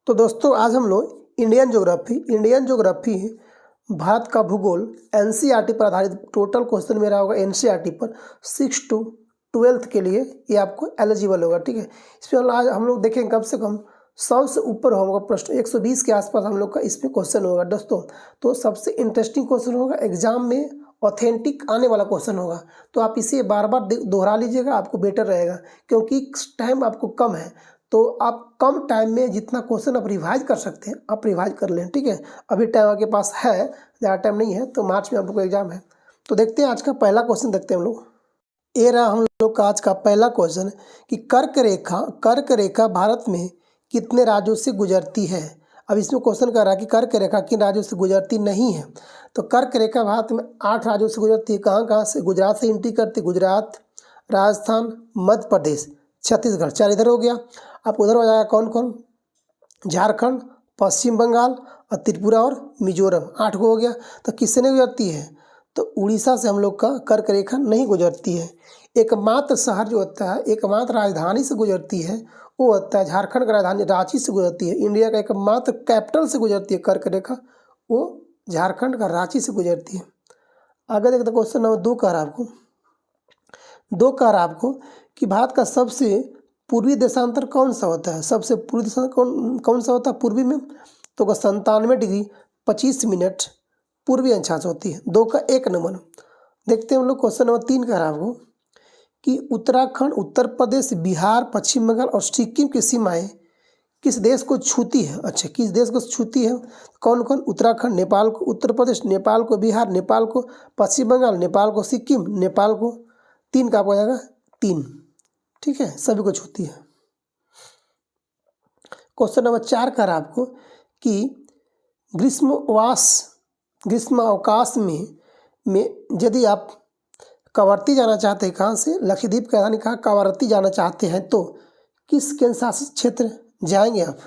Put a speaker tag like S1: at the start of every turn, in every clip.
S1: तो दोस्तों आज हम लोग इंडियन ज्योग्राफी भारत का भूगोल एनसीईआरटी पर आधारित टोटल क्वेश्चन मेरा होगा एनसीईआरटी पर 6 to 12th के लिए ये आपको एलिजिबल होगा। ठीक है, इसमें आज हम लोग देखेंगे कम से कम 100 से ऊपर होगा प्रश्न, 120 के आसपास हम लोग का इसमें क्वेश्चन होगा दोस्तों। तो सबसे इंटरेस्टिंग क्वेश्चन होगा, एग्जाम में ऑथेंटिक आने वाला क्वेश्चन होगा। तो आप इसे बार बार दोहरा लीजिएगा, आपको बेटर रहेगा, क्योंकि टाइम आपको कम है। तो आप कम टाइम में जितना क्वेश्चन आप रिवाइज कर सकते हैं आप रिवाइज कर लें। ठीक है, अभी टाइम आपके पास है, ज़्यादा टाइम नहीं है, तो मार्च में आप लोग का एग्जाम है। तो देखते हैं आज का पहला क्वेश्चन, देखते हैं हम लोग। ये रहा हम लोग का आज का पहला क्वेश्चन कि कर्क रेखा भारत में कितने राज्यों से गुजरती है। अब इसमें क्वेश्चन कर रहा है कि कर्क रेखा किन राज्यों से गुजरती नहीं है। तो कर्क रेखा भारत में 8 राज्यों से गुजरती है। कहाँ कहाँ से? गुजरात से एंट्री करती है, गुजरात, राजस्थान, मध्य प्रदेश, छत्तीसगढ़, 4 इधर हो गया। आप उधर हो जाएगा कौन कौन? झारखंड, पश्चिम बंगाल और त्रिपुरा और मिजोरम, 8 को हो गया। तो किससे नहीं गुजरती है? तो उड़ीसा से हम लोग का कर्क रेखा नहीं गुजरती है। एकमात्र शहर जो होता है, एकमात्र राजधानी से गुजरती है, वो होता है झारखंड का राजधानी रांची से गुजरती है। इंडिया का एकमात्र कैपिटल से गुजरती है कर्क रेखा, वो झारखंड का रांची से गुजरती है। आगे देखते क्वेश्चन नंबर 2 कह रहा है आपको कि भारत का सबसे पूर्वी देशांतर कौन सा होता है। सबसे पूर्वी देशांतर कौन सा होता है पूर्वी में? तो 97 डिग्री 25 मिनट पूर्वी अक्षांश होती है। 2 का 1 नंबर। देखते हैं हम लोग क्वेश्चन नंबर 3 कह रहा है आपको कि उत्तराखंड, उत्तर प्रदेश, बिहार, पश्चिम बंगाल और सिक्किम की सीमाएं किस देश को छूती है। अच्छा, किस देश को छूती है? कौन कौन? उत्तराखंड नेपाल को, उत्तर प्रदेश नेपाल को, बिहार नेपाल को, पश्चिम बंगाल नेपाल को, सिक्किम नेपाल को। 3 का हो जाएगा 3। ठीक है, सभी को छूती है। क्वेश्चन नंबर 4 कह रहा है आपको कि ग्रीष्म अवकाश में यदि आप कवरत्ती जाना चाहते हैं, कहाँ से? लक्षद्वीप की राजधानी कहाँ? कवरत्ती जाना चाहते हैं, तो किस केंद्र शासित क्षेत्र जाएंगे आप?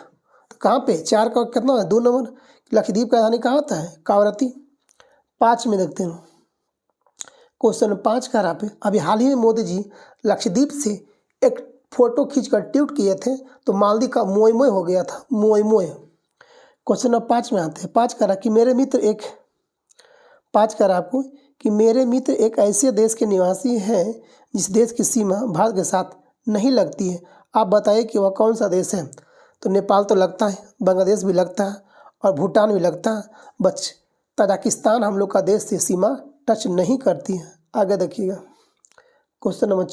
S1: तो कहाँ पे? 4 का कितना है? 2 नंबर। लक्षद्वीप की राजधानी कहाँ होता है? कवरत्ती। 5 में देखते हैं क्वेश्चन 5 कह रहा है अभी हाल ही में मोदी जी लक्षद्वीप से एक फोटो खींचकर ट्वीट किए थे, तो मालदीव का मोय मोय हो गया था, मोय मोय। क्वेश्चन नंबर 5 में आते हैं। 5 कह रहा कि मेरे मित्र एक ऐसे देश के निवासी हैं जिस देश की सीमा भारत के साथ नहीं लगती है। आप बताइए कि वह कौन सा देश है। तो नेपाल तो लगता है, बांग्लादेश भी लगता है और भूटान भी लगता है, बस तजाकिस्तान हम लोग का देश से सीमा टच नहीं करती है। आगे देखिएगा क्वेश्चन नंबर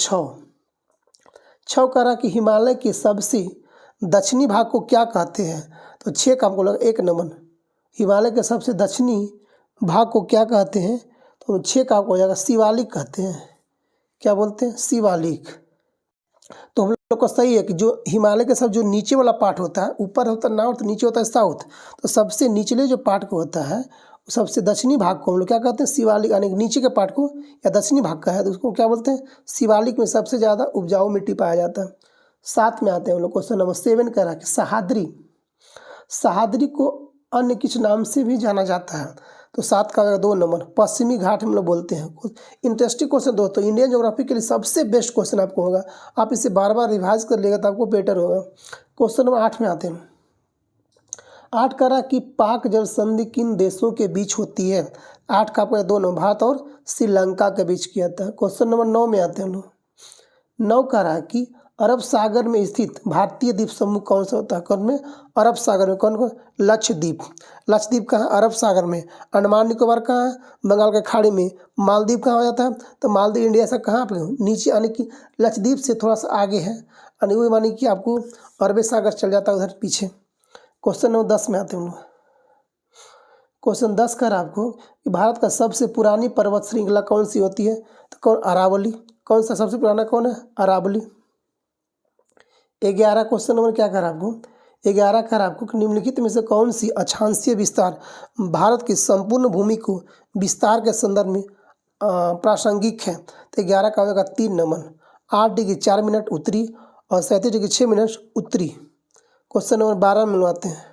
S1: 6 कह रहा कि हिमालय के सबसे दक्षिणी भाग को क्या कहते हैं। तो 6 का हमको लगा 1 नंबर। हिमालय के सबसे दक्षिणी भाग को क्या कहते हैं? तो 6 का आपको हो जाएगा शिवालिक कहते हैं। क्या बोलते हैं? शिवालिक। तो हम लोग का सही है कि जो हिमालय के सब जो नीचे वाला पार्ट होता है, ऊपर होता है नॉर्थ, नीचे होता है साउथ, तो सबसे निचले जो पार्ट को होता है, सबसे दक्षिणी भाग को हम लोग क्या कहते हैं? शिवालिक। यानी नीचे के पार्ट को या दक्षिणी भाग का है तो उसको क्या बोलते हैं? शिवालिक में सबसे ज़्यादा उपजाऊ मिट्टी पाया जाता है। 7 में आते हैं हम लोग। क्वेश्चन नंबर 7 कह रहा है कि सहाद्री को अन्य किस नाम से भी जाना जाता है। तो 7 का 2 नंबर। पश्चिमी घाट हम लोग बोलते हैं। इंटरेस्टिंग क्वेश्चन दोस्तों, इंडियन ज्योग्राफी के लिए सबसे बेस्ट क्वेश्चन आपको होगा। आप इसे बार बार रिवाइज कर लेगा तो आपको बेटर होगा। क्वेश्चन नंबर 8 में आते हैं। 8 कह रहा कि पाक जल संधि किन देशों के बीच होती है। 8 का आपको 2 नंबर। भारत और श्रीलंका के बीच किया था। क्वेश्चन नंबर 9 में आते हैं हम लोग। 9 कह रहा कि अरब सागर में स्थित भारतीय द्वीप समूह कौन सा होता है? कौन में? अरब सागर में। कौन कौन? लक्षद्वीप कहाँ? अरब सागर में। अंडमान निकोबार कहाँ है? बंगाल के खाड़ी में। मालदीव कहाँ हो जाता है? तो मालदीव इंडिया से कहाँ पे नीचे, यानी कि लक्षद्वीप से थोड़ा सा आगे है, यानी वो मानी कि आपको अरब सागर चल जाता है उधर पीछे। क्वेश्चन नंबर 10 में आते हैं हम लोग। क्वेश्चन 10 कह रहा आपको कि भारत का सबसे पुरानी पर्वत श्रृंखला कौन सी होती है? तो कौन? अरावली। कौन सा सबसे पुराना कौन है? अरावली। 11 क्वेश्चन नंबर क्या कह रहा आपको? 11 कह रहा आपको कि निम्नलिखित में से कौन सी अक्षांशीय विस्तार भारत की संपूर्ण भूमि को विस्तार के संदर्भ में प्रासंगिक है। तो 11 का होगा 3 नंबर। 8 डिग्री 4 मिनट उत्तरी और 37 डिग्री 6 मिनट उत्तरी। क्वेश्चन नंबर 12 में मिलवाते हैं।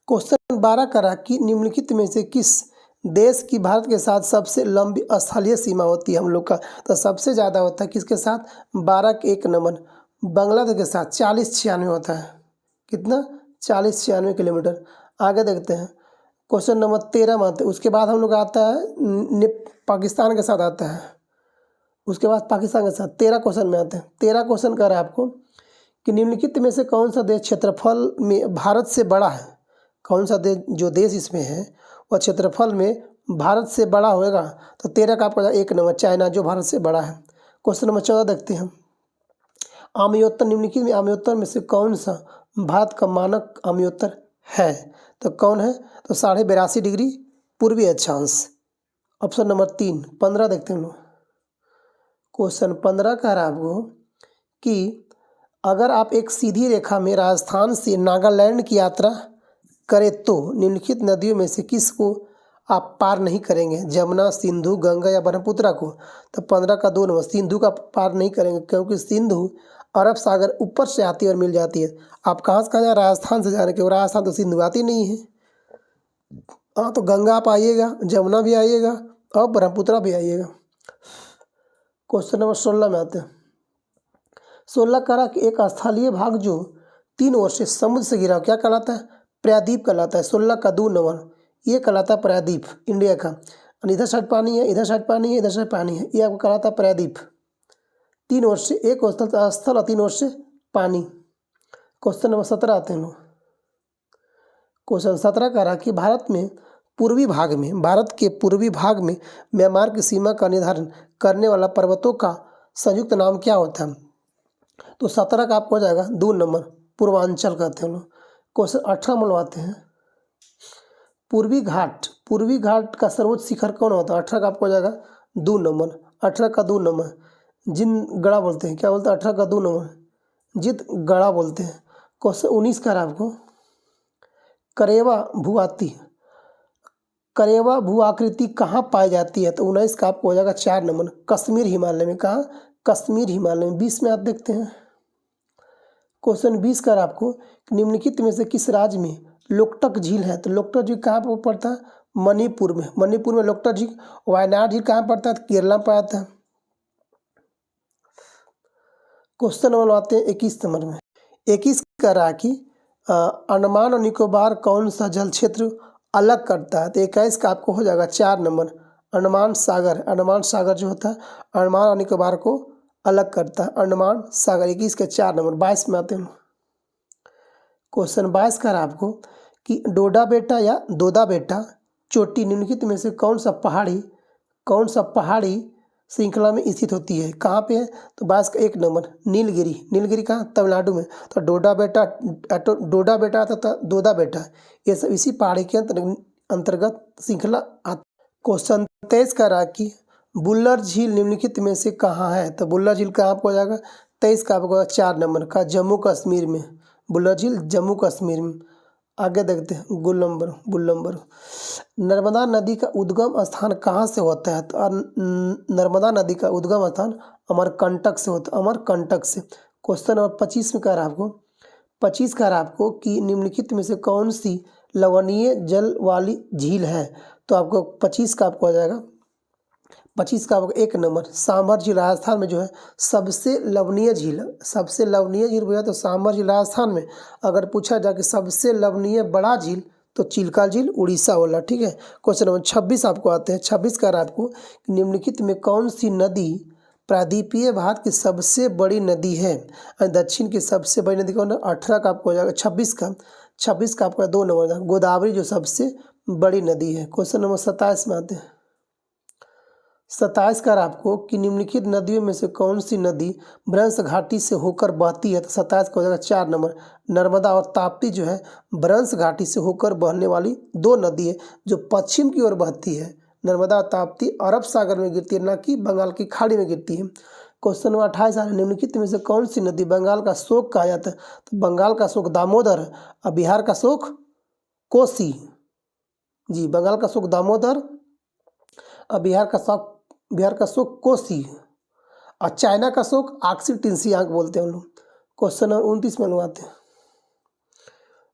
S1: क्वेश्चन 12 करा कि निम्नलिखित में से किस देश की भारत के साथ सबसे लंबी स्थलीय सीमा होती है हम लोग का। तो सबसे ज़्यादा होता है किसके साथ? 12 के 1 नंबर। बांग्लादेश के साथ 40-96 होता है। कितना? 40-96 किलोमीटर। आगे देखते हैं क्वेश्चन नंबर 13 में आते हैं। उसके बाद हम लोग आता है पाकिस्तान के साथ आता है। उसके बाद पाकिस्तान के साथ 13 क्वेश्चन में आते हैं। 13 क्वेश्चन कर रहा है आपको कि निम्नलिखित में से कौन सा देश क्षेत्रफल में भारत से बड़ा है। कौन सा देश, जो देश इसमें है वह क्षेत्रफल में भारत से बड़ा होएगा। तो 13 का आपका 1 नंबर चाइना, जो भारत से बड़ा है। क्वेश्चन नंबर 14 देखते हैं। आम्योत्तर, निम्नलिखित में आम्योत्तर में से कौन सा भारत का मानक आम्योत्तर है। तो कौन है, तो 82.5 डिग्री पूर्वी अक्षांश। Option number 3। 15 देखते हैं हम लोग। क्वेश्चन 15 कह रहा है आपको कि अगर आप एक सीधी रेखा में राजस्थान से नागालैंड की यात्रा करें तो निम्नलिखित नदियों में से किस को आप पार नहीं करेंगे। जमुना, सिंधु, गंगा या ब्रह्मपुत्रा को। तो 15 का 2 नंबर सिंधु का पार नहीं करेंगे, क्योंकि सिंधु अरब सागर ऊपर से आती है और मिल जाती है। आप कहाँ से कहाँ जाए, राजस्थान से जाने के, राजस्थान तो सिंधु आती नहीं है। हाँ, तो गंगा आप आइएगा, जमुना भी आइएगा और ब्रह्मपुत्रा भी आइएगा। क्वेश्चन नंबर 16 में आते हैं। 16 करा कि एक स्थलीय भाग जो 3 ओर से समुद्र से घिरा क्या कहलाता है, प्रायद्वीप कहलाता है। 16 का 2 नंबर ये कहलाता है प्रायद्वीप इंडिया का। और इधर साइड पानी है, इधर साइड पानी है, इधर साइड पानी है, ये आपको कहलाता है प्रायद्वीप। 3 ओर से एक स्थल और 3 ओर से पानी। क्वेश्चन नंबर 17 आते हैं लोग। क्वेश्चन 17 कह रहा कि भारत के पूर्वी भाग में म्यांमार की सीमा का निर्धारण करने वाला पर्वतों का संयुक्त नाम क्या होता है। तो 17 का आपको हो जाएगा 2 नंबर पूर्वांचल कहते हैं लोग। क्वेश्चन 18 मनवाते हैं। पूर्वी घाट का सर्वोच्च शिखर कौन होता है। 18 का आपको हो जाएगा 2 नंबर। 18 का 2 नंबर जिनगढ़ा बोलते हैं। क्या बोलते हैं, 18 का 2 नंबर जितगढ़ा बोलते हैं। क्वेश्चन 19 का आपको करेवा भू आकृति कहाँ पाई जाती है। तो 19 का आपको हो जाएगा 4 नंबर कश्मीर हिमालय में। कहाँ, कश्मीर हिमालय में। 20 में आप देखते हैं। क्वेश्चन 20 का आपको निम्नलिखित में से किस राज्य में लोकटक झील है। तो लोकटक झील कहाँ पर पड़ता है, मणिपुर में। मणिपुर में लोकटक झील। वायनाड झील कहाँ पड़ता है, केरला में पड़ता है। क्वेश्चन नंबर आते हैं 21 नंबर में। 21 का रहा कि अंडमान और निकोबार कौन सा जल क्षेत्र अलग करता है। तो 21 का आपको हो जाएगा 4 नंबर अंडमान सागर जो होता है अंडमान और निकोबार को अलग करता है, अंडमान सागर। 21 के 4 नंबर। 22 में आते हैं। क्वेश्चन 22 का आपको कि डोडा बेटा या दोदा बेटा चोटी निम्नलिखित में से कौन सा पहाड़ी श्रृंखला में स्थित होती है। कहाँ पे है, तो 22 का 1 नंबर नीलगिरी कहाँ, तमिलनाडु में। तो डोडा बेटा तथा दोदा बेटा ये सब इसी पहाड़ी के अंतर्गत श्रृंखला आती। क्वेश्चन 23 का रहा कि बुल्लर झील निम्नलिखित में से कहाँ है। तो बुल्लर झील कहाँ आपको हो जाएगा 23 का आपको 4 नंबर का जम्मू कश्मीर में। बुल्लर झील जम्मू कश्मीर में। आगे देखते हैं बुल्लम्बर। नर्मदा नदी का उद्गम स्थान कहाँ से होता है। तो नर्मदा नदी का उद्गम स्थान अमरकंटक से होता है, अमरकंटक से। क्वेश्चन नंबर 25 में कह रहा है आपको 25 कह रहा है आपको कि निम्नलिखित में से कौन सी लवणीय जल वाली झील है। तो आपको 25 का आपको आ जाएगा 25 का आपको 1 नंबर सांभर झील राजस्थान में जो है सबसे लवणीय झील हुआ। तो सांभर झील राजस्थान में। अगर पूछा जाए कि सबसे लवणीय बड़ा झील तो चिल्का झील उड़ीसा वाला। ठीक है। क्वेश्चन नंबर 26 आपको आते हैं। 26 का आपको निम्नलिखित में कौन सी नदी प्रायद्वीपीय भारत की सबसे बड़ी नदी है। दक्षिण की सबसे बड़ी नदी कौन है। 18 का आपको हो जाएगा 26 का आपका 2 नंबर गोदावरी जो सबसे बड़ी नदी है। क्वेश्चन नंबर 27 में आते हैं। 27 का आपको कि निम्नलिखित नदियों में से कौन सी नदी ब्रह्मस घाटी से होकर बहती है। तो 27 का हो जाएगा 4 नंबर नर्मदा और ताप्ती जो है ब्रह्मस घाटी से होकर बहने वाली 2 नदी है जो पश्चिम की ओर बहती है। नर्मदा और ताप्ती अरब सागर में गिरती है, न कि बंगाल की खाड़ी में गिरती है। क्वेश्चन नंबर 28 निम्नलिखित में से कौन सी नदी बंगाल का शोक कहा जाता है। तो बंगाल का शोक दामोदर और बिहार का शोक कोसी। जी, बंगाल का शोक दामोदर और बिहार का शोक कोसी और चाइना का शोक आक्सी टिनसियांग बोलते हैं हम लोग। क्वेश्चन नंबर 29 में लगाते हैं।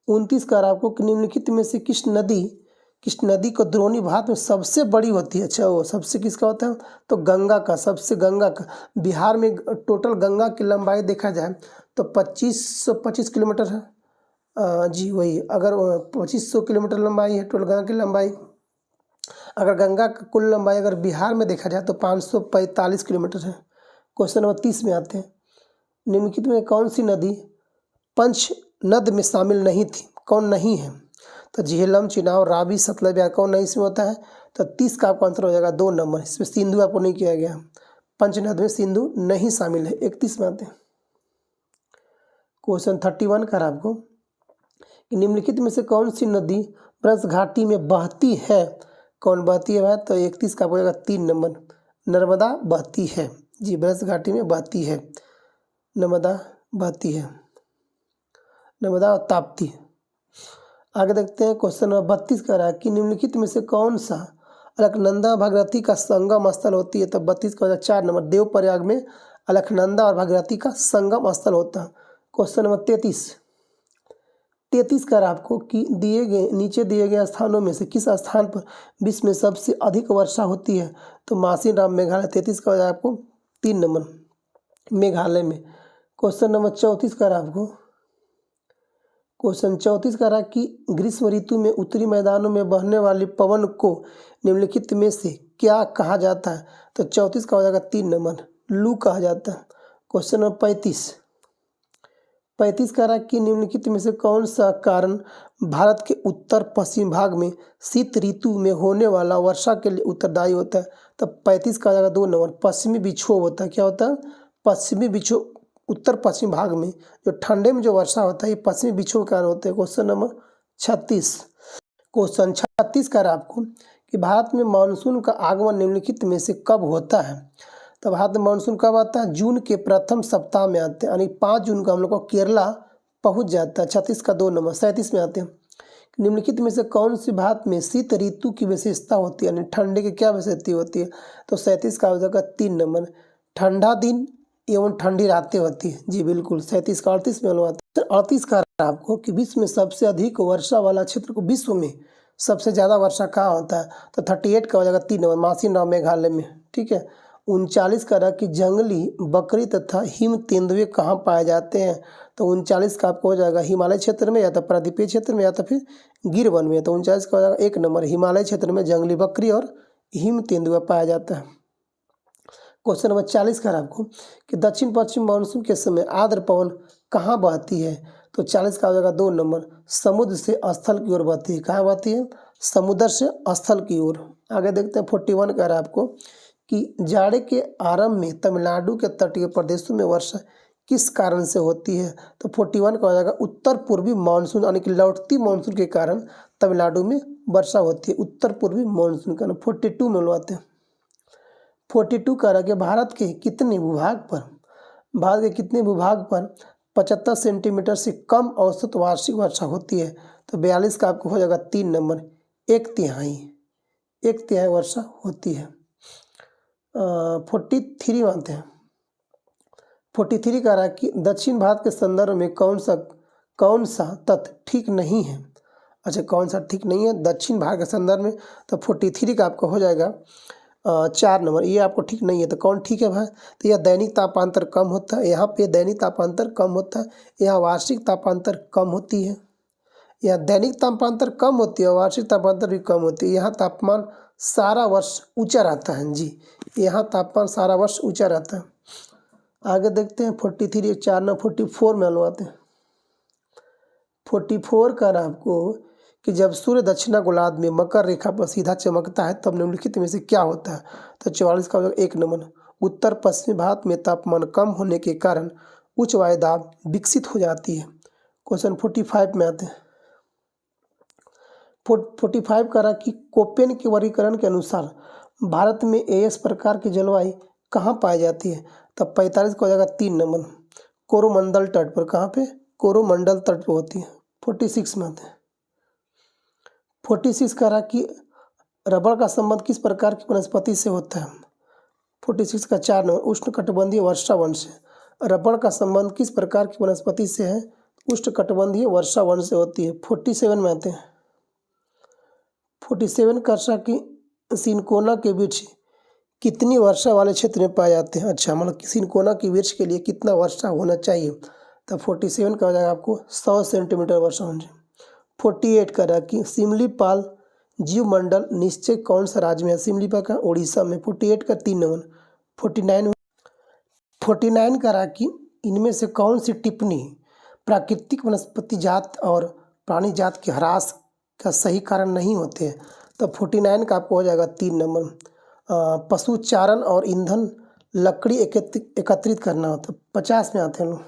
S1: 29 का आपको निम्नलिखिट में से किस नदी को द्रोणी भारत में सबसे बड़ी होती है। अच्छा, वो सबसे किसका होता है तो गंगा का। बिहार में टोटल गंगा की लंबाई देखा जाए तो 2525 किलोमीटर है जी वही, अगर 2500 किलोमीटर लंबाई है टोल गंगा की लंबाई, अगर गंगा का कुल लंबाई अगर बिहार में देखा जाए तो 545 किलोमीटर है। क्वेश्चन नंबर 30 में आते हैं, निम्नलिखित में कौन सी नदी पंच नद में शामिल नहीं थी, कौन नहीं है? तो झेलम, चिनाब, रावी, सतलज, या कौन नहीं इसमें होता है? तो 30 का आपका आंसर हो जाएगा 2 नंबर। इसमें सिंधु आपको नहीं किया गया, पंचनद में सिंधु नहीं शामिल है। 31 में आते हैं, क्वेश्चन 31 का आपको, निम्नलिखित में से कौन सी नदी ब्रज घाटी में बहती है? कौन बहती है भाई? तो 31 का हो जाएगा 3 नंबर, नर्मदा बहती है। जी, ब्रज घाटी में बहती है, नर्मदा बहती है, नर्मदा और ताप्ती। आगे देखते हैं, क्वेश्चन नंबर 32 का रहा है कि निम्नलिखित में से कौन सा अलकनंदा भागीरथी का संगम स्थल होती है? तो 32 का हो जाएगा 4 नंबर, देवप्रयाग में अलकनंदा और भागीरथी का संगम स्थल होता है। क्वेश्चन नंबर 33 कर आपको कि दिए गए नीचे दिए गए स्थानों में से किस स्थान पर विश्व में सबसे अधिक वर्षा होती है? तो मासीराम, मेघालय। 33 का हो जाएगा आपको 3 नंबर, मेघालय में। क्वेश्चन नंबर 34 कर आपको, क्वेश्चन 34 का रहा कि ग्रीष्म ऋतु में उत्तरी मैदानों में बहने वाली पवन को निम्नलिखित में से क्या कहा जाता है? तो 34 का हो जाएगा 3 नंबर, लू कहा जाता है। क्वेश्चन नंबर 35 का रहा कि निम्नलिखित में से कौन सा कारण भारत के उत्तर पश्चिम भाग में शीत ऋतु में होने वाला वर्षा के लिए उत्तरदायी होता है? तो 35 का आ जाएगा 2 नंबर, पश्चिमी विक्षोभ होता है। क्या होता है? पश्चिमी विक्षोभ। उत्तर पश्चिम भाग में जो ठंडे में जो वर्षा होता है ये पश्चिमी विक्षोभ के कारण होते हैं। क्वेश्चन नंबर 36, क्वेश्चन 36 का आपको कि भारत में मानसून का आगमन निम्नलिखित में से कब होता है? तो भारत में मानसून कब आता है? जून के प्रथम सप्ताह में आते हैं, यानी 5 जून को हम लोग को केरला पहुंच जाता है। 36 का 2 नंबर। 37 में आते हैं, निम्नलिखित में से कौन सी भारत में शीत ऋतु की विशेषता होती है, यानी ठंडे की क्या विशेषता होती है? तो 37 का हो जाएगा 3 नंबर, ठंडा दिन एवं ठंडी रातें होती है। जी बिल्कुल। 37 का 38 में आते हैं। 38 का आपको कि विश्व में सबसे अधिक वर्षा वाला क्षेत्र को, विश्व में सबसे ज़्यादा वर्षा कहाँ होता है? तो 38 का हो जाएगा 3 नंबर, मासीराम, मेघालय में। ठीक है। 39 का रहा कि जंगली बकरी तथा हिम तेंदुए कहाँ पाए जाते हैं? तो 39 का आपको हो जाएगा हिमालय क्षेत्र में, या तो प्रायद्वीपीय क्षेत्र में, या तो फिर गिर वन में। तो 39 का हो जाएगा 1 नंबर, हिमालय क्षेत्र में जंगली बकरी और हिम तेंदुआ पाया जाता है। क्वेश्चन नंबर 40 का आपको कि दक्षिण पश्चिम मानसून के समय आर्द्र पवन कहाँ बहती है? तो 40 का हो जाएगा 2 नंबर, समुद्र से स्थल की ओर बहती है। कहाँ बहती है? समुद्र से स्थल की ओर। आगे देखते हैं 41 का आपको कि जाड़े के आरंभ में तमिलनाडु के तटीय प्रदेशों में वर्षा किस कारण से होती है? तो 41 का हो जाएगा उत्तर पूर्वी मानसून, यानी कि लौटती मानसून के कारण तमिलनाडु में वर्षा होती है, उत्तर पूर्वी मानसून का। 42 में लगाते हैं, 42 का रहा कि भारत के कितने भूभाग पर 75 सेंटीमीटर से कम औसत वार्षिक वर्षा होती है? तो 42 का आपको हो जाएगा 3 नंबर, 1/3 वर्षा होती है। 43 मानते हैं। 43 का रहा कि दक्षिण भारत के संदर्भ में कौन सा तथ्य ठीक नहीं है? अच्छा, कौन सा ठीक नहीं है दक्षिण भारत के संदर्भ में? तो 43 का आपको हो जाएगा 4 नंबर, ये आपको ठीक नहीं है। तो कौन ठीक है भाई? तो यह दैनिक तापांतर कम होता है, यहाँ पे दैनिक तापांतर कम होता है, यहाँ वार्षिक तापांतर कम होती है। यहाँ दैनिक तापांतर कम होती है, वार्षिक तापांतर भी कम होती है। यहाँ तापमान सारा वर्ष ऊंचा रहता है। जी, यहाँ तापमान सारा वर्ष ऊंचा रहता है। आगे देखते हैं 43, 4 नंबर 44 में लगाते हैं। 44 का आपको कि जब सूर्य दक्षिणा गोलार्ध में मकर रेखा पर सीधा चमकता है तब निम्नलिखित में से क्या होता है? तो 44 का 1 नंबर, उत्तर पश्चिमी भारत में तापमान कम होने के कारण उच्च वायुदाब विकसित हो जाती है। क्वेश्चन 45 में आते हैं। 45 का रहा कि कोपेन के वर्गीकरण के अनुसार भारत में एस प्रकार की जलवायु कहाँ पाई जाती है? तब 45 का हो जाएगा 3 नंबर, कोरोमंडल तट पर। कहाँ पे? कोरोमंडल तट पर होती है। 46 में आते हैं। 46 का रहा कि रबड़ का संबंध किस प्रकार की वनस्पति से होता है? 46 का 4 नंबर, उष्णकटिबंधीय वर्षावन से। रबड़ का संबंध किस प्रकार की वनस्पति से है? उष्णकटिबंधीय वर्षावन से होती है। 47 में आते हैं। 47 का रहा कि सिनकोना के वृक्ष कितनी वर्षा वाले क्षेत्र में पाए जाते हैं? अच्छा, मतलब सिनकोना के वृक्ष के लिए कितना वर्षा होना चाहिए? तो 47 का हो जाएगा आपको 100 सेंटीमीटर वर्षा होना चाहिए। 48 का रहा कि सिमलीपाल जीवमंडल निश्चय कौन सा राज्य में है? सिमलीपाल का उड़ीसा में। 48 का 3 नंबर। 49 का रहा कि इनमें से कौन सी टिप्पणी प्राकृतिक वनस्पति जात और प्राणी जात के ह्रास का सही कारण नहीं होते हैं? तो 49 का आपको हो जाएगा 3 नंबर। पशु चारण और ईंधन लकड़ी एकत्रित करना होता है। 50 में आते हैं लोग।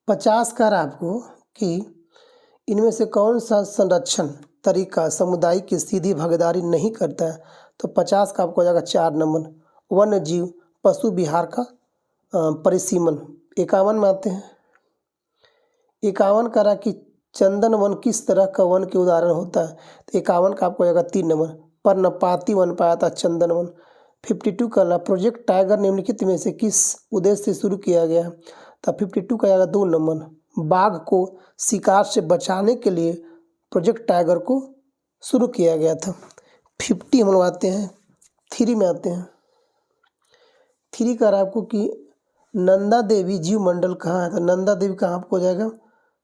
S1: 50 का रहा आपको कि इनमें से कौन सा संरक्षण तरीका समुदाय की सीधी भागीदारी नहीं करता है? तो 50 का आपको हो जाएगा 4 नंबर। वन्य जीव पशु विहार का परिसीमन। 51 में आते हैं। 51 का रहा कि चंदन वन किस तरह का वन के उदाहरण होता है? तो 51 का आपको हो जाएगा 3 नंबर। पर्णपाती वन पाया था चंदन वन। 52 का रहा प्रोजेक्ट टाइगर निम्नलिखित में से किस उद्देश्य से शुरू किया गया? तो 52 का आएगा 2 नंबर। बाघ को शिकार से बचाने के लिए प्रोजेक्ट टाइगर को शुरू किया गया था। 50 हम लोग आते हैं 3 में आते हैं। 3 का रहा आपको कि नंदा देवी जीव मंडल कहाँ है? तो नंदा देवी कहाँ आपको हो जाएगा?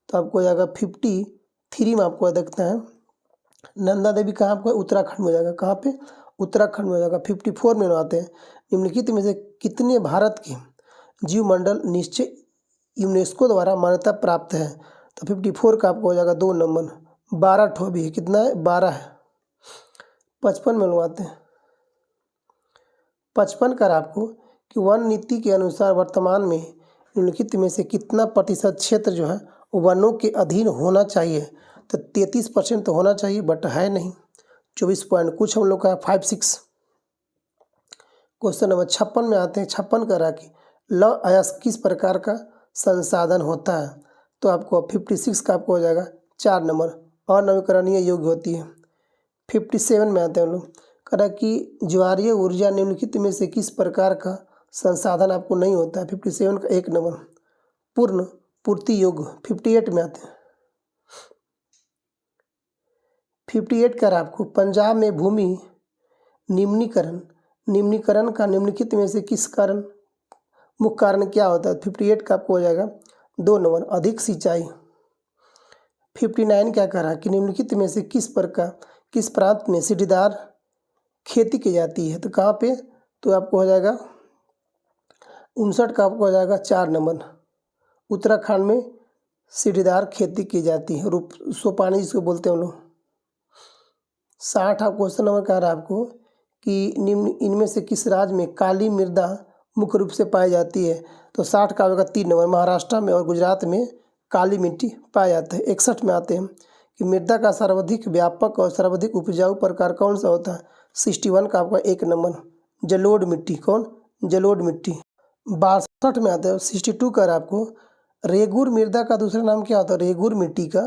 S1: तो आपको हो जाएगा 53 में आपको देखते हैं। नंदा देवी कहाँ आपको उत्तराखंड में हो जाएगा। कहाँ पे? उत्तराखंड में हो जाएगा। 54 में आते हैं। निम्नलिखित में से कितने भारत के जीव मंडल निश्चय यूनेस्को द्वारा मान्यता प्राप्त है? तो 54 का आपको हो जाएगा 2 नंबर। 12 ठो भी है। कितना है? 12 है। 55 में लोग आते हैं। 55 का आपको कि वन नीति के अनुसार वर्तमान में निम्नलिखित में से कितना प्रतिशत क्षेत्र जो है वनों के अधीन होना चाहिए? तो 33% तो होना चाहिए बट है नहीं। 24 पॉइंट कुछ हम लोग का 56। क्वेश्चन नंबर 56 में आते हैं। 56 का रहा कि लौह अयस्क किस प्रकार का संसाधन होता है? तो आपको 56 का आपको हो जाएगा 4 नंबर। अनवीकरणीय योग्य होती है। 57 में आते हैं हम लोग। कह रहा कि ज्वारीय ऊर्जा निम्नलिखित में से किस प्रकार का संसाधन आपको नहीं होता है? 57 का 1 नंबर। पूर्ण पूर्ति योग्य। 58 में आते हैं। 58 का आपको पंजाब में भूमि निम्नीकरण का निम्नलिखित में से किस कारण मुख्य कारण क्या होता है? 58 का आपको हो जाएगा 2 नंबर। अधिक सिंचाई। 59 क्या कह रहा है कि निम्नलिखित में से किस प्रांत में सीढ़ीदार खेती की जाती है? तो कहाँ पे? तो आपको हो जाएगा 59 का आपको हो जाएगा 4 नंबर। उत्तराखंड में सीढ़ीदार खेती की जाती है। सोपानी जिसको बोलते हैं हम लोग। 60 आप क्वेश्चन नंबर कह रहा है आपको कि निम्न इनमें से किस राज्य में काली मृदा मुख्य रूप से पाई जाती है? तो 60 का होगा 3 नंबर। महाराष्ट्र में और गुजरात में काली मिट्टी पाया जाता है। 61 में आते हैं कि मृदा का सर्वाधिक व्यापक और सर्वाधिक उपजाऊ प्रकार कौन सा होता है? 61 का आपका 1 नंबर। जलोढ़ मिट्टी। कौन? जलोढ़ मिट्टी। 62 में आता है। 62 का आपको रेगुर मृदा का दूसरा नाम क्या होता है? रेगुर मिट्टी का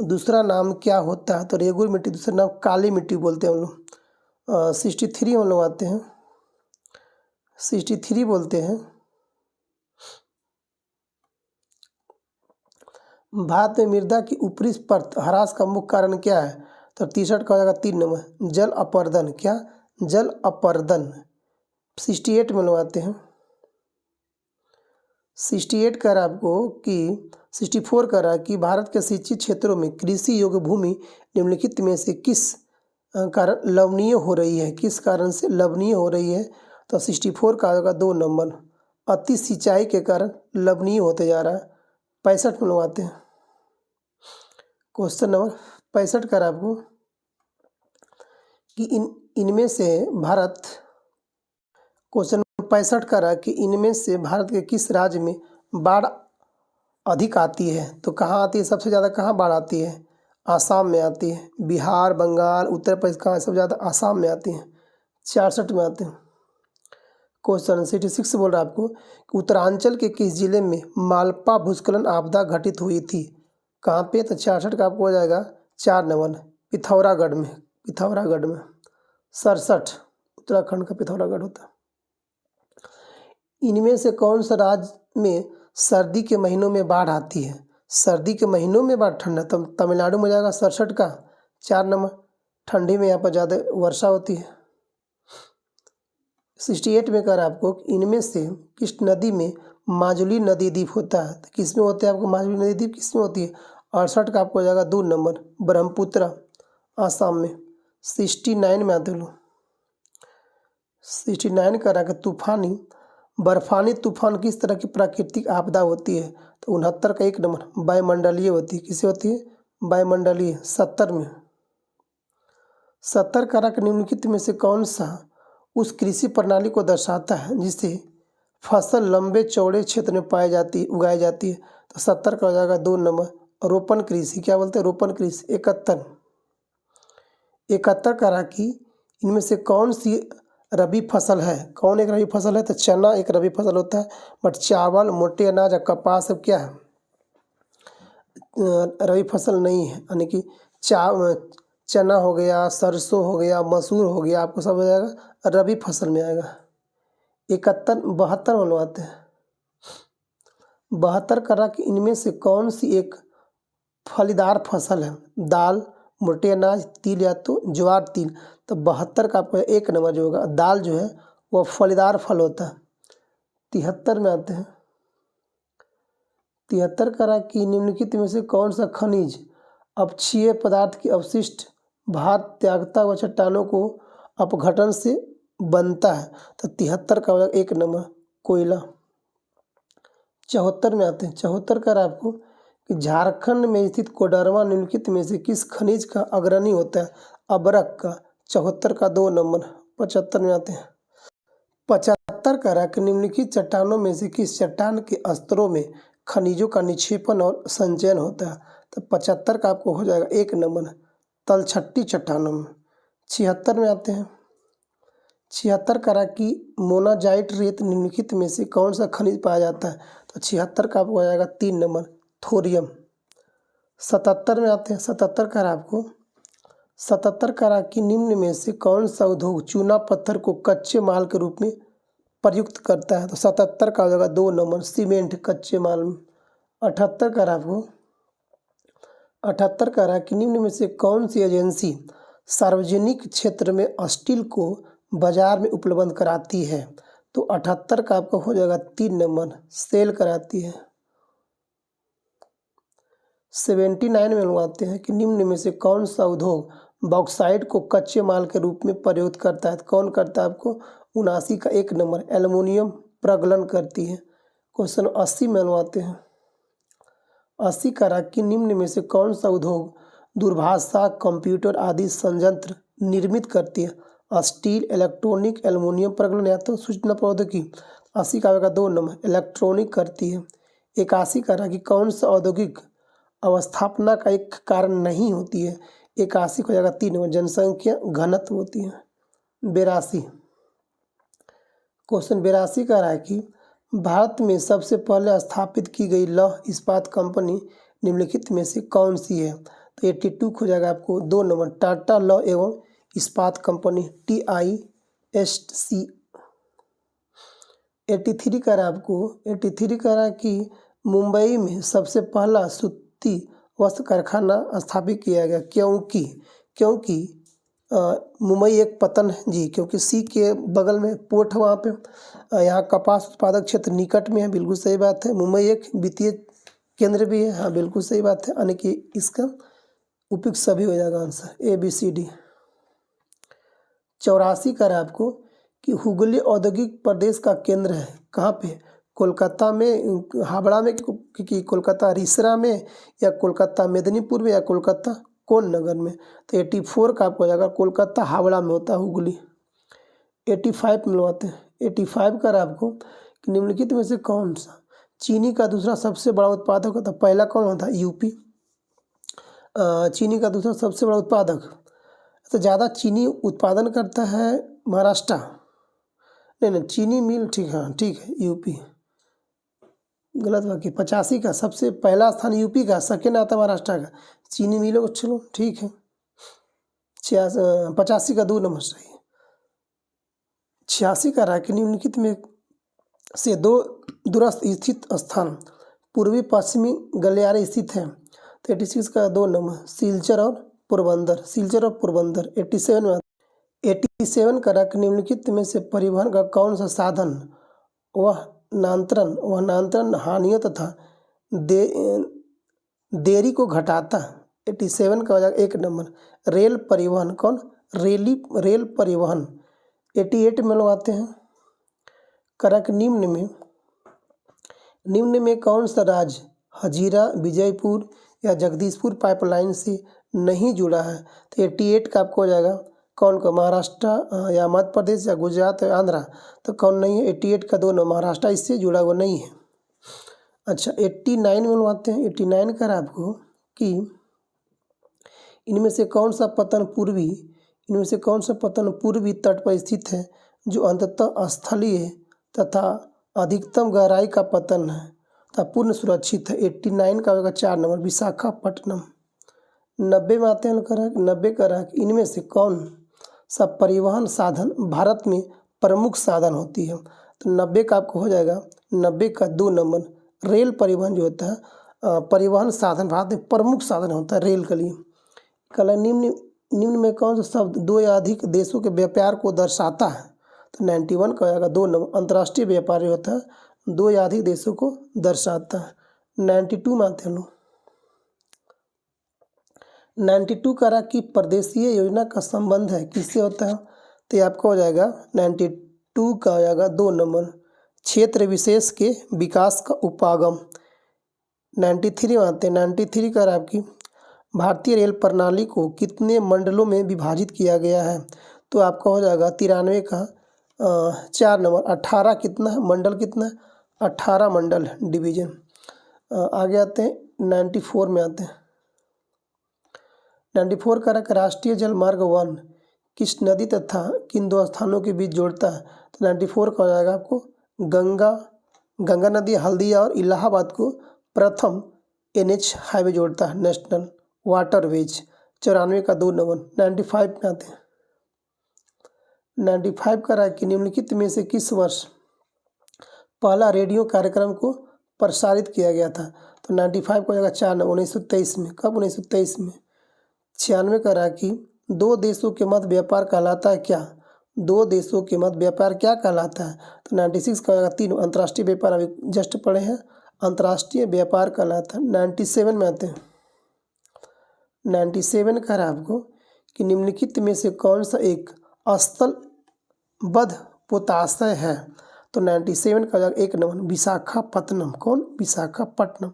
S1: दूसरा नाम क्या होता है? तो रेगुर मिट्टी दूसरा नाम काली मिट्टी बोलते हैं हम लोग। 63 हम लोग आते हैं। 63 बोलते हैं भारत में मृदा की ऊपरी परत ह्रास का मुख्य कारण क्या है? तो 63 का हो जाएगा 3 नंबर। जल अपर्दन। क्या? जल अपर्दन। 68 में लोग आते हैं। 68 का आपको कि 64 का रहा कि भारत के सिंचित क्षेत्रों में कृषि योग्य भूमि निम्नलिखित में से किस कारण लवणीय हो रही है? किस कारण से लवणीय हो रही है? तो 64 का होगा 2 नंबर। अति सिंचाई के कारण लवणीय होते जा रहा है। 65 में लोग आते हैं। क्वेश्चन नंबर 65 का आपको कि इनमें से भारत क्वेश्चन 65 का रहा कि इनमें से भारत के किस राज्य में बाढ़ अधिक आती है? तो कहाँ आती है? सबसे ज़्यादा कहाँ बाढ़ आती है? आसाम में आती है। बिहार, बंगाल, उत्तर प्रदेश कहाँ सबसे ज़्यादा? आसाम में आती है। 66 में आते हैं। क्वेश्चन 66 बोल रहा है आपको कि उत्तरांचल के किस जिले में मालपा भूस्खलन आपदा घटित हुई थी? कहाँ पे? तो 66 का आपको हो जाएगा 4 नंबर। पिथौरागढ़ में। 67 उत्तराखंड का पिथौरागढ़ होता है। इनमें से कौन सा राज्य में सर्दी के महीनों में बाढ़ आती है? सर्दी के महीनों में बाढ़ ठंडा तमिलनाडु में हो जाएगा। 67 का 4 नंबर। ठंडी में यहाँ पर ज़्यादा वर्षा होती है। 68 में कर आपको इनमें से किस नदी में माजुली नदी द्वीप होता है। तो किस में होते हैं आपको माजुली नदी द्वीप, किस में होती है? 68 का आपको हो जाएगा 2 नंबर, ब्रह्मपुत्र आसाम में। 69 में आते लोग, 69 का रहा तूफानी बर्फानी तूफान किस तरह की प्राकृतिक आपदा होती है? तो 69 का 1 नंबर, वायुमंडलीय होती है। किसे होती है? वायुमंडलीय। 70 में, 70 कारक निम्नलिखित में से कौन सा उस कृषि प्रणाली को दर्शाता है जिससे फसल लंबे चौड़े क्षेत्र में उगाई जाती है? तो 70 का हो जाएगा 2 नंबर, रोपण कृषि। क्या बोलते हैं? रोपण कृषि। 71 करा कि इनमें से कौन सी रबी फसल है? कौन एक रबी फसल है? तो चना एक रबी फसल होता है, बट चावल, मोटे अनाज और कपास सब क्या है? रबी फसल नहीं है। यानी कि चना हो गया, सरसों हो गया, मसूर हो गया, आपको सब हो जाएगा रबी फसल में आएगा। 72 बनवाते हैं। 72 करा कि इनमें से कौन सी एक फलीदार फसल है? दाल, मोटे अनाज, तिल या तो ज्वार तिल। तो 72 का आपको 1 नंबर जो होगा, दाल जो है वह फलीदार फल होता है। 73 में आते हैं। 73 करा कि निम्नलिखित में से कौन सा खनिज अपक्षीय पदार्थ की अवशिष्ट भार त्यागता व चट्टानों को अपघटन से बनता है? तो 73 का 1 नंबर, कोयला। 74 में आते हैं। 74 का आपको कि झारखंड में स्थित कोडरमा निम्नलिखित में से किस खनिज का अग्रणी होता है? अबरक का। 74 का 2 नंबर। 75 में आते हैं। 75 का कि निम्नलिखित चट्टानों में से किस चट्टान के स्तरों में खनिजों का निक्षेपण और संचयन होता है? तो 75 का आपको हो जाएगा 1 नंबर, तलछट्टी चट्टानों में। 76 में आते हैं। 76 करा कि मोनाजाइट रेत निम्नलिखित में से कौन सा खनिज पाया जाता है? तो 76 का आपको आ जाएगा 3 नंबर, थोरियम। 77 में आते हैं। 77 करा आपको 77 करा कि निम्न में से कौन सा उद्योग चूना पत्थर को कच्चे माल के रूप में प्रयुक्त करता है? तो 77 का हो जाएगा 2 नंबर, सीमेंट कच्चे माल में। 78 करा आपको 78 करा कि निम्न में से कौन सी एजेंसी सार्वजनिक क्षेत्र में स्टील को बाजार में उपलब्ध कराती है? तो 78 का आपका हो जाएगा 3 नंबर, सेल कराती है। 79 में लगवाते हैं कि निम्न में से कौन सा उद्योग बॉक्साइट को कच्चे माल के रूप में प्रयोग करता है? कौन करता है आपको? 79 का 1 नंबर, एल्युमिनियम प्रगलन करती है। क्वेश्चन 80 में लगवाते हैं। 80 करा कि निम्न में से कौन सा उद्योग दूरभाषा, कंप्यूटर आदि संयंत्र निर्मित करती है? स्टील, इलेक्ट्रॉनिक, एल्युमिनियम प्रगलन या तो सूचना प्रौद्योगिकी। 80 का आएगा 2 नंबर, इलेक्ट्रॉनिक करती है। 81 करा कि कौन सा औद्योगिक अवस्थापना का एक कारण नहीं होती है? 81 को जाएगा 3 नंबर, जनसंख्या घनत्व होती है। 82 क्वेश्चन 82 का रहा है कि भारत में सबसे पहले स्थापित की गई लौह इस्पात कंपनी निम्नलिखित में से कौन सी है? तो 82 हो जाएगा आपको 2 नंबर, टाटा लौह एवं इस्पात कंपनी, TISC। 83 का रहा आपको 83 का रहा कि मुंबई में सबसे पहला सूती वस्त्र कारखाना स्थापित किया गया। क्योंकि मुंबई एक पतन है जी, क्योंकि सी के बगल में पोर्ट है वहाँ पे। यहाँ कपास उत्पादक क्षेत्र निकट में है, बिल्कुल सही बात है। मुंबई एक वित्तीय केंद्र भी है, हाँ बिल्कुल सही बात है। यानी कि इसका उपयुक्त सभी हो जाएगा आंसर, ABCD। 84 का है आपको कि हुगली औद्योगिक प्रदेश का केंद्र है कहाँ पे? कोलकाता में, हावड़ा में, कि कोलकाता रिसरा में, या कोलकाता मेदिनीपुर में, या कोलकाता कौन नगर में? तो 84 का आपको हो जाएगा कोलकाता हावड़ा में होता है हुगली। 85 मिलवाते हैं। 85 का आपको कि निम्नलिखित में से कौन सा चीनी का दूसरा सबसे बड़ा उत्पादक होता है? पहला कौन होता है? यूपी। चीनी का दूसरा सबसे बड़ा उत्पादक तो ज़्यादा चीनी उत्पादन करता है महाराष्ट्र। नहीं, चीनी मिल, ठीक है, ठीक है, यूपी। गलत बाकी। 85 का सबसे पहला स्थान यूपी का, सेकेंड आता महाराष्ट्र का चीनी मिलों को। चलो ठीक है। 85 का 2 नंबर सही है। 86 का रहा कि निम्नलिखित में से 2 दूरस्थ स्थित स्थान पूर्वी पश्चिमी गलियारे स्थित है। तो 86 का 2 नंबर, सिलचर और पोरबंदर। 87 में 87 का रहा कि निम्नलिखित में से परिवहन का कौन सा साधन वह नांतरण हानियों तथा देरी को घटाता है। 87 का हो जाएगा 1 नंबर रेल परिवहन। कौन? रेल परिवहन। 88 में लोग आते हैं करक निम्न में कौन सा राज्य हजीरा विजयपुर या जगदीशपुर पाइपलाइन से नहीं जुड़ा है? तो 88 का आपको हो जाएगा कौन का? महाराष्ट्र या मध्य प्रदेश या गुजरात या आंध्रा। तो कौन नहीं है? 88 का 2 नंबर महाराष्ट्र इससे जुड़ा हुआ नहीं है। अच्छा 89 में लोग आते हैं। 89 का आपको कि इनमें से कौन सा पतन पूर्वी तट पर स्थित है जो अंततः स्थलीय तथा अधिकतम गहराई का पतन है तथा पूर्ण सुरक्षित है? 89 का होगा 4 नंबर विशाखापट्टनम। 90 में आते हैं करा 90 करा इनमें से कौन सा परिवहन साधन भारत में प्रमुख साधन होती है? तो 90 का आपको हो जाएगा 90 का 2 नंबर रेल परिवहन जो होता है परिवहन साधन भारत में प्रमुख साधन होता है रेल के लिए। कल निम्न में कौन सा शब्द 2 या अधिक देशों के व्यापार को दर्शाता है? तो 91 का आएगा 2 नंबर अंतर्राष्ट्रीय व्यापार जो होता है 2 या अधिक देशों को दर्शाता है। 92 में आते हैं लोग 92 करा कि प्रदेशीय योजना का संबंध है किससे होता है? तो आपका हो जाएगा 92 का हो जाएगा 2 नंबर क्षेत्र विशेष के विकास का उपागम। 93 में आते हैं 93 करा आपकी भारतीय रेल प्रणाली को कितने मंडलों में विभाजित किया गया है? तो आपका हो जाएगा 93 का 4 नंबर 18 कितना है मंडल कितना है? 18 मंडल डिवीजन। आगे आते हैं 94 में आते हैं 94 का राष्ट्रीय जल मार्ग 1 किस नदी तथा किन 2 स्थानों के बीच जोड़ता है? तो 94 का हो जाएगा आपको गंगा नदी हल्दिया और इलाहाबाद को प्रथम NH हाईवे जोड़ता है नेशनल वाटरवेज। 94 का 2 नंबर। 95 में आते हैं 95 का कि निम्नलिखित में से किस वर्ष पहला रेडियो कार्यक्रम को प्रसारित किया गया था? तो 95 को जाएगा 4 नंबर 1923 में। कब? 1923 में। 96 का कि 2 देशों के मध्य व्यापार कहलाता है क्या? 2 देशों के मध्य व्यापार क्या कहलाता है? तो 96 का जाएगा 3 अंतर्राष्ट्रीय व्यापार अभी जस्ट पढ़े हैं अंतर्राष्ट्रीय व्यापार कहलाता है। 97 में आते हैं 97 का आपको कि निम्नलिखित में से कौन सा एक स्थलबद्ध पोताशय है? तो 97 का जाएगा 1 नंबर विशाखापट्टनम। कौन? विशाखापट्टनम।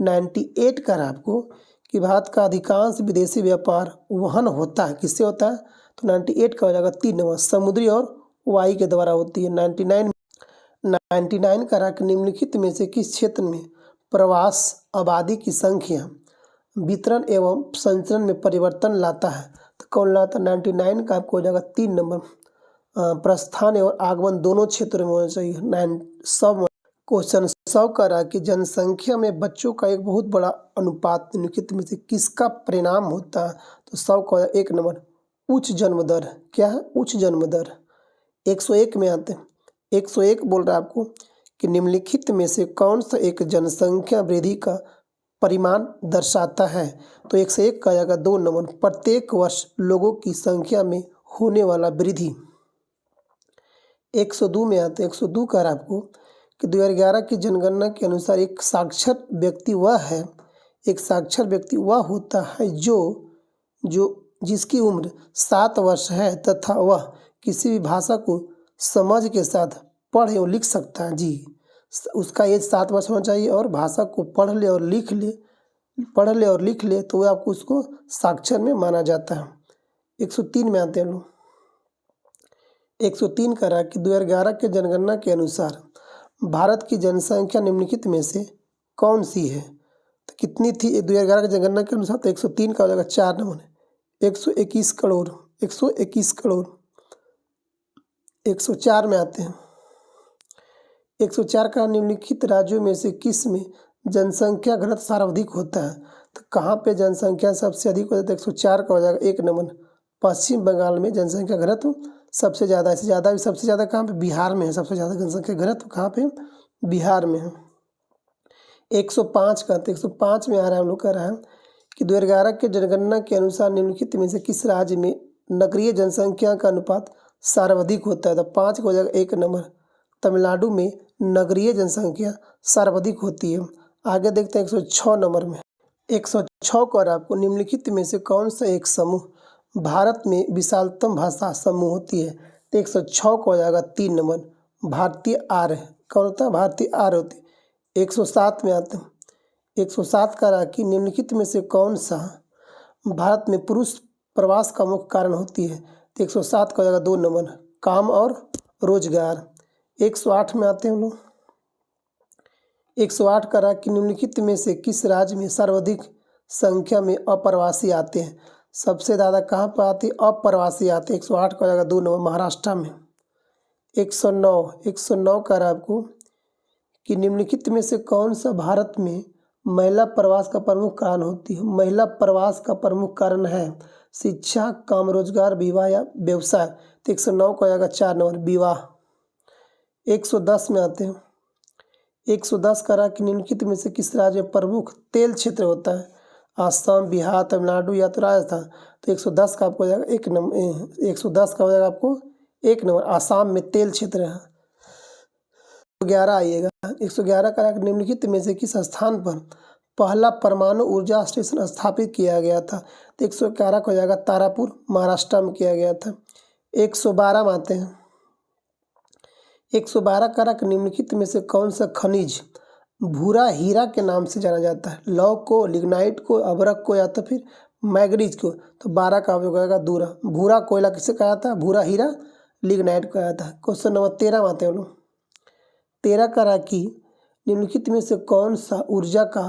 S1: 98 का आपको कि भारत का अधिकांश विदेशी व्यापार वहन होता है किससे होता है? तो 98 का हो जाएगा 3 नंबर समुद्री और वायु के द्वारा होती है। 99 का कि निम्नलिखित में से किस क्षेत्र में प्रवास आबादी की संख्या वितरण एवं संचरण में परिवर्तन लाता है? तो कौन लाता है? 99 का आपको हो जाएगा 3 नंबर प्रस्थान और आगमन दोनों क्षेत्रों में होना चाहिए। 100 क्वेश्चन 100 का कि जनसंख्या में बच्चों का एक बहुत बड़ा अनुपात निम्नलिखित में से किसका परिणाम होता है? तो 100 का 1 नंबर उच्च जन्म दर। क्या है? उच्च जन्म दर। 101 में आते हैं 101 बोल रहा है आपको कि निम्नलिखित में से कौन सा एक जनसंख्या वृद्धि का परिमाण दर्शाता है? तो 101 का आएगा 2 नंबर प्रत्येक वर्ष लोगों की संख्या में होने वाला वृद्धि। 102 में आते हैं 102 का आपको कि 2011 की जनगणना के अनुसार एक साक्षर व्यक्ति वह होता है जो जिसकी उम्र 7 वर्ष है तथा वह किसी भी भाषा को समझ के साथ पढ़ एवं लिख सकता है। जी उसका एज 7 वर्ष होना चाहिए और भाषा को पढ़ ले और लिख ले तो वह आपको उसको साक्षर में माना जाता है। 103 में आते हैं लोग 103 का कि 2011 के जनगणना के अनुसार भारत की जनसंख्या निम्नलिखित में से कौन सी है? तो कितनी थी 2011 की जनगणना के अनुसार? तो 103 का हो जाएगा 4 नंबर 121 करोड़। 104 में आते हैं 104 का निम्नलिखित राज्यों में से किस में जनसंख्या घनत्व सर्वाधिक होता है? तो कहाँ पे जनसंख्या सबसे अधिक होता है? तो 104 का हो जाएगा 1 नंबर पश्चिम बंगाल में जनसंख्या घनत्व सबसे ज़्यादा है। सबसे ज़्यादा कहाँ पे? बिहार में है। सबसे ज़्यादा जनसंख्या घनत्व कहाँ पे? बिहार में है। 105 का 105 में आ रहा है हम लोग कह रहा है कि 2011 के जनगणना के अनुसार निम्नलिखित में से किस राज्य में नगरीय जनसंख्या का अनुपात सर्वाधिक होता है? तो 5 को हो जाएगा 1 नंबर तमिलनाडु में नगरीय जनसंख्या सर्वाधिक होती है। आगे देखते हैं 106 नंबर में। 106 को आपको निम्नलिखित में से कौन सा एक समूह भारत में विशालतम भाषा समूह होती है? तो 106 को हो जाएगा 3 नंबर, भारतीय आर्य। कौन होता है? भारतीय आर्य होती है। 107 में आते हैं। 107 का रहा कि निम्नलिखित में से कौन सा भारत में पुरुष प्रवास का मुख्य कारण होती है? तो 107 का हो जाएगा 2 नंबर, काम और रोजगार। 108 में आते हैं हम लोग। 108 का रहा कि निम्नलिखित में से किस राज्य में सर्वाधिक संख्या में अप्रवासी आते हैं? सबसे ज़्यादा कहाँ पर आते हैं? अप्रवासी आते हैं। 108 का हो जाएगा 2 नंबर, महाराष्ट्र में। 109 का रहा आपको कि निम्नलिखित में से कौन सा भारत में महिला प्रवास का प्रमुख कारण होती है? महिला प्रवास का प्रमुख कारण है शिक्षा, काम, रोजगार, विवाह या व्यवसाय। तो 109 का हो जाएगा 4 नंबर, विवाह। 110 में आते हैं। 110 का रहा कि निम्नलिखित में से किस राज्य में प्रमुख तेल क्षेत्र होता है? आसाम, बिहार, तमिलनाडु या तो राजस्थान। तो 110 का आपको हो जाएगा 1 नंबर। 110 का हो जाएगा आपको 1 नंबर, आसाम में तेल क्षेत्र है। 111 आइएगा। 111 का रहा कि निम्नलिखित में से किस स्थान पर पहला परमाणु ऊर्जा स्टेशन स्थापित किया गया था? तो 111 को हो जाएगा तारापुर, महाराष्ट्र में किया गया था। 112 में आते हैं। 112 का रहा कि निम्नलिखित में से कौन सा खनिज भूरा हीरा के नाम से जाना जाता है? लौह को, लिग्नाइट को, अभ्रक को या तो फिर मैग्नीज को। तो 12 का हो जाएगा दूरा। भूरा कोयला किसे कहा था? भूरा हीरा लिग्नाइट को कहा था। क्वेश्चन नंबर 13 में आते हैं हम लोग। 13 का रहा कि निम्नलिखित में से कौन सा ऊर्जा का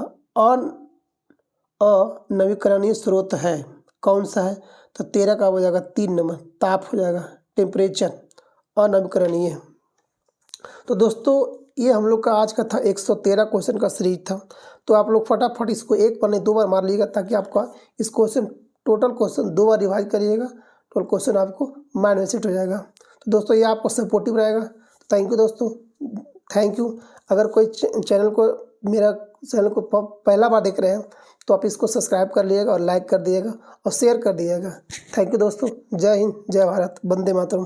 S1: अनवीकरणीय स्रोत है? कौन सा है? तो 13 का हो जाएगा 3 नंबर, ताप हो जाएगा, टेम्परेचर, अनवीकरणीय। तो दोस्तों ये हम लोग का आज का था 113 क्वेश्चन का सीरीज था। तो आप लोग फटाफट इसको एक बार नहीं 2 बार मार लीजिएगा, ताकि आपका इस क्वेश्चन टोटल क्वेश्चन 2 बार रिवाइज करिएगा, टोटल क्वेश्चन आपको माइंड में सेट हो जाएगा। तो दोस्तों ये आपको सपोर्टिव रहेगा। थैंक यू दोस्तों, थैंक यू। अगर कोई मेरा चैनल को पहला बार देख रहे हैं तो आप इसको सब्सक्राइब कर लीजिएगा और लाइक कर दिएगा और शेयर कर दिएगा। थैंक यू दोस्तों। जय हिंद, जय भारत, वंदे मातरम।